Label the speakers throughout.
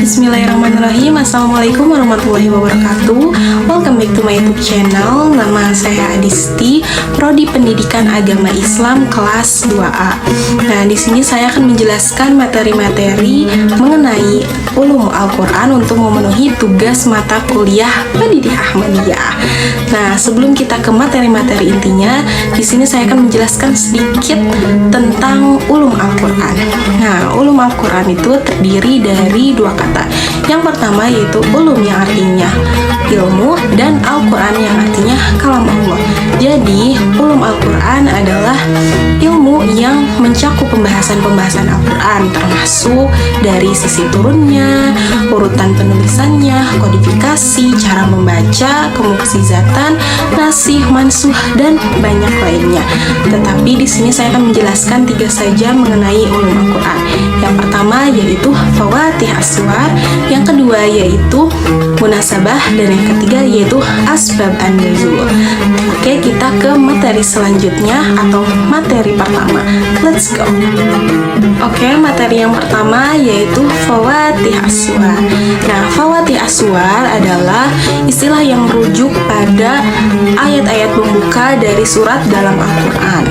Speaker 1: Bismillahirrahmanirrahim. Assalamualaikum warahmatullahi wabarakatuh. Welcome back to my YouTube channel. Nama saya Adisti, Prodi Pendidikan Agama Islam kelas 2A. Nah, di sini saya akan menjelaskan materi-materi mengenai ulum Al-Qur'an untuk memenuhi tugas mata kuliah Pendidik Ahmadiyah. Nah, sebelum kita ke materi-materi intinya, di sini saya akan menjelaskan sedikit tentang ulum Al-Qur'an. Nah, ulum Al-Qur'an itu terdiri dari dua kata. Yang pertama yaitu ulum yang artinya ilmu, dan Al-Quran yang artinya kalam Allah. Jadi ulum Al-Quran adalah ilmu yang mencakup pembahasan-pembahasan Al-Quran, termasuk dari sisi turunnya, urutan penulisannya, kodifikasi, cara membaca, kemukjizatan, nasih, mansuh, dan banyak lainnya. Tetapi di sini saya akan menjelaskan tiga saja mengenai ulum Al-Quran. Yang pertama yaitu Fawatih As-Suwar, yang kedua yaitu Munasabah, dan yang ketiga yaitu Asbab An-Nuzul. Oke, kita ke materi selanjutnya atau materi pertama. Let's go. Oke, materi yang pertama yaitu Fawatih As-Suwar. Nah, Fawatih As-Suwar adalah istilah yang merujuk pada ayat-ayat pembuka dari surat dalam Al-Quran.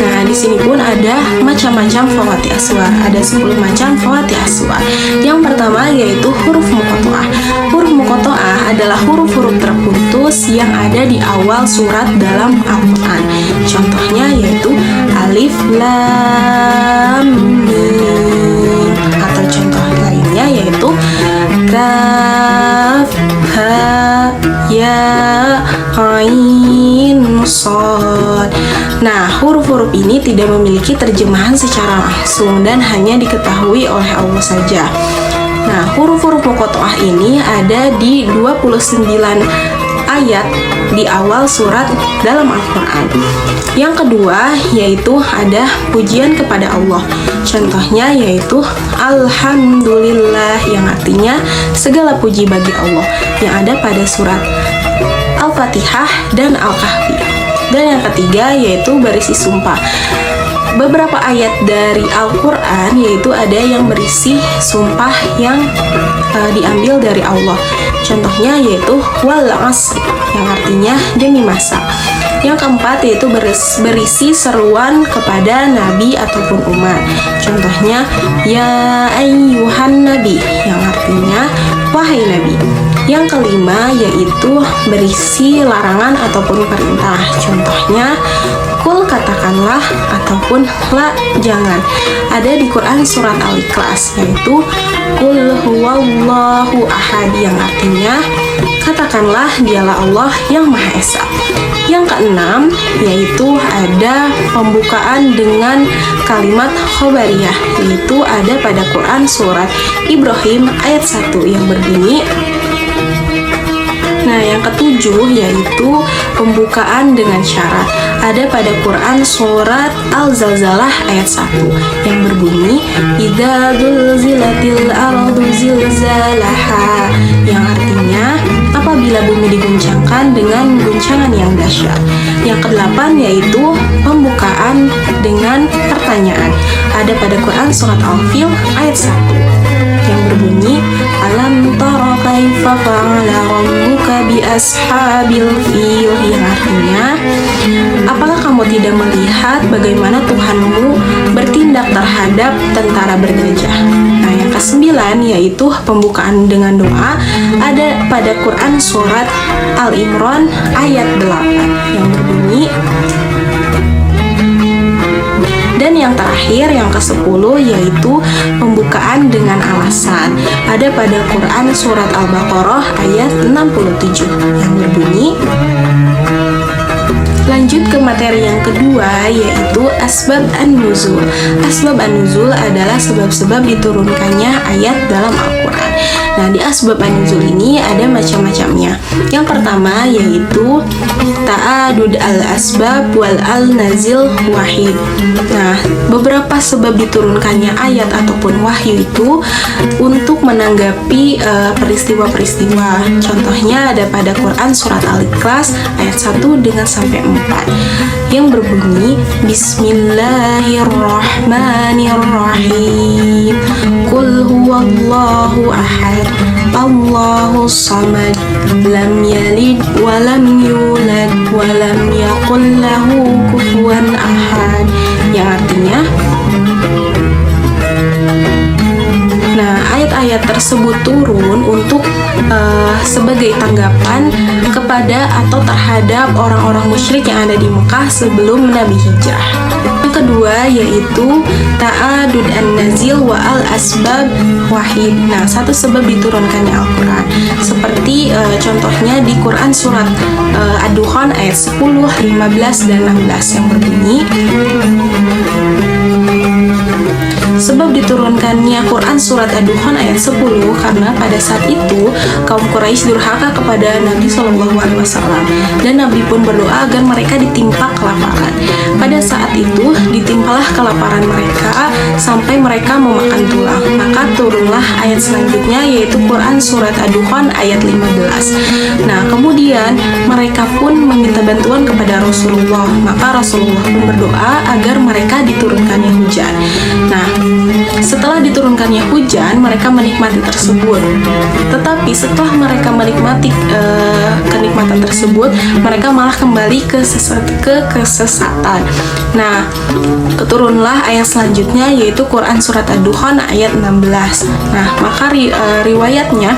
Speaker 1: Nah, di sini pun ada macam-macam Fawatih As-Suwar. Ada 10 macam Fawatih As-Suwar. Yang pertama yaitu huruf muqatta'ah. Huruf muqatta'ah adalah huruf-huruf terputus yang ada di awal surat dalam Al-Quran. Contohnya yaitu alif, lam, mim, atau contoh lainnya yaitu kaf, ha, ya, ain, shad. Nah, huruf-huruf ini tidak memiliki terjemahan secara langsung dan hanya diketahui oleh Allah saja. Nah, huruf-huruf muqatta'ah ini ada di 29 ayat di awal surat dalam Al-Quran. Yang kedua yaitu ada pujian kepada Allah. Contohnya yaitu Alhamdulillah, yang artinya segala puji bagi Allah, yang ada pada surat Al-Fatihah dan Al-Kahfi. Dan yang ketiga yaitu berisi sumpah. Beberapa ayat dari Al-Quran yaitu ada yang berisi sumpah yang diambil dari Allah. Contohnya yaitu wal asr, yang artinya demi masa. Yang keempat yaitu berisi seruan kepada nabi ataupun umat. Contohnya ya ayyuhan nabi, yang artinya wahai nabi. Yang kelima yaitu berisi larangan ataupun perintah. Contohnya kul, katakanlah, ataupun la, jangan. Ada di Quran surat Al-Ikhlas yaitu kul huwallahu ahad, yang artinya katakanlah dialah Allah yang Maha Esa. Yang keenam yaitu ada pembukaan dengan kalimat khobariyah, yaitu ada pada Quran surat Ibrahim ayat 1 yang berbunyi. Nah, yang ketujuh yaitu pembukaan dengan syarat. Ada pada Quran surat Al-Zalzalah ayat 1 yang berbunyi idza zulzilatil ardu zilzalaha, yang artinya apabila bumi diguncangkan dengan guncangan yang dahsyat. Yang kedelapan yaitu pembukaan dengan pertanyaan. Ada pada Quran surat Al-Fil ayat 1 yang berbunyi alam tara kaifa fa'ala rabbuka bi ashabil fil, yang artinya apakah kamu tidak melihat bagaimana Tuhanmu bertindak terhadap tentara bergajah. Nah, yang kesembilan yaitu pembukaan dengan doa. Ada pada Quran surat Al-Imran ayat 8 yang berbunyi. Dan yang terakhir, yang ke-10 yaitu pembukaan dengan alasan. Ada pada Quran surat Al-Baqarah ayat 67 yang berbunyi. Lanjut ke materi yang kedua yaitu Asbab An-Nuzul. Asbab An-Nuzul adalah sebab-sebab diturunkannya ayat dalam Al-Quran. Nah, di Asbab An-Nuzul ini ada macam-macamnya. Yang pertama yaitu Ta'adud al-asbab wal al-nazil wahid. Nah, beberapa sebab diturunkannya ayat ataupun wahyu itu untuk menanggapi peristiwa-peristiwa. Contohnya ada pada Quran surat Al-Ikhlas ayat 1 dengan sampai 4 yang berbunyi Bismillahirrahmanirrahim. Qul huwallahu Allahu ahad, Allahus samad, lam yalid wa lam yulad wa lam yakul lahu kufuwan ahad. Yang artinya, nah, ayat-ayat tersebut turun untuk sebagai tanggapan kepada atau terhadap orang-orang musyrik yang ada di Mekah sebelum Nabi hijrah. Yang kedua yaitu ta'adud an-nazil wa al-asbab wahid. Nah, satu sebab diturunkannya Al-Quran. Seperti contohnya di Quran surat Ad-Dukhan ayat 10, 15, dan 16 yang berbunyi, sebab diturunkannya Quran surat Ad-Dukhan ayat 10 karena pada saat itu kaum Quraisy durhaka kepada Nabi SAW dan Nabi pun berdoa agar mereka ditimpa kelaparan. Pada saat itu ditimpalah kelaparan mereka sampai mereka memakan tulang. Maka turunlah ayat selanjutnya yaitu Quran surat Ad-Dukhan ayat 15. Nah, kemudian mereka pun meminta bantuan kepada Rasulullah. Maka Rasulullah pun berdoa agar mereka diturunkannya hujan. Nah, setelah diturunkannya hujan, mereka menikmati tersebut. Tetapi setelah mereka menikmati kenikmatan tersebut, mereka malah kembali ke kesesatan. Nah, turunlah ayat selanjutnya yaitu Quran surat Ad-Dukhan ayat 16. Nah, maka riwayatnya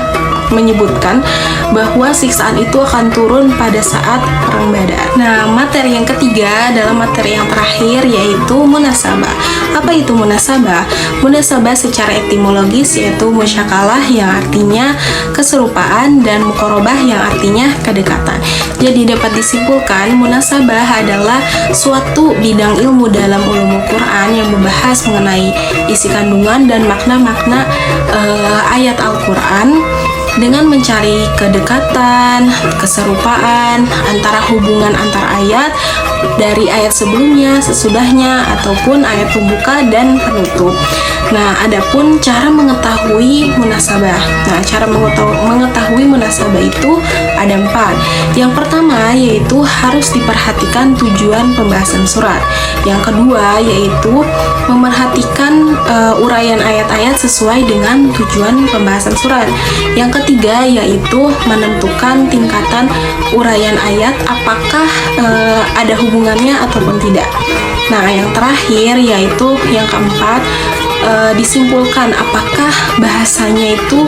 Speaker 1: menyebutkan bahwa siksaan itu akan turun pada saat perang Badar. Nah, materi yang ketiga adalah materi yang terakhir yaitu munasabah. Apa itu munasabah? Munasabah secara etimologis yaitu musyakalah yang artinya keserupaan dan muqarabah yang artinya kedekatan. Jadi dapat disimpulkan munasabah adalah suatu bidang ilmu dalam ulumul Quran yang membahas mengenai isi kandungan dan makna-makna ayat Al-Quran dengan mencari kedekatan, keserupaan antara hubungan antar ayat dari ayat sebelumnya, sesudahnya, ataupun ayat pembuka dan penutup. Nah, adapun cara mengetahui munasabah. Nah, cara mengetahui munasabah itu ada 4. Yang pertama yaitu harus diperhatikan tujuan pembahasan surat. Yang kedua yaitu memerhatikan uraian ayat-ayat sesuai dengan tujuan pembahasan surat. Yang ketiga yaitu menentukan tingkatan uraian ayat apakah ada hubungannya ataupun tidak. Nah, yang terakhir yaitu yang keempat, disimpulkan apakah bahasanya itu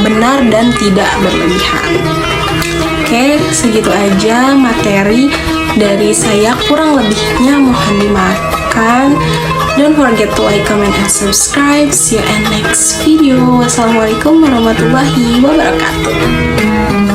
Speaker 1: benar dan tidak berlebihan. Oke, segitu aja materi dari saya, kurang lebihnya mohon dimaafkan. Don't forget to like, comment, and subscribe. See you in next video. Wassalamualaikum warahmatullahi wabarakatuh.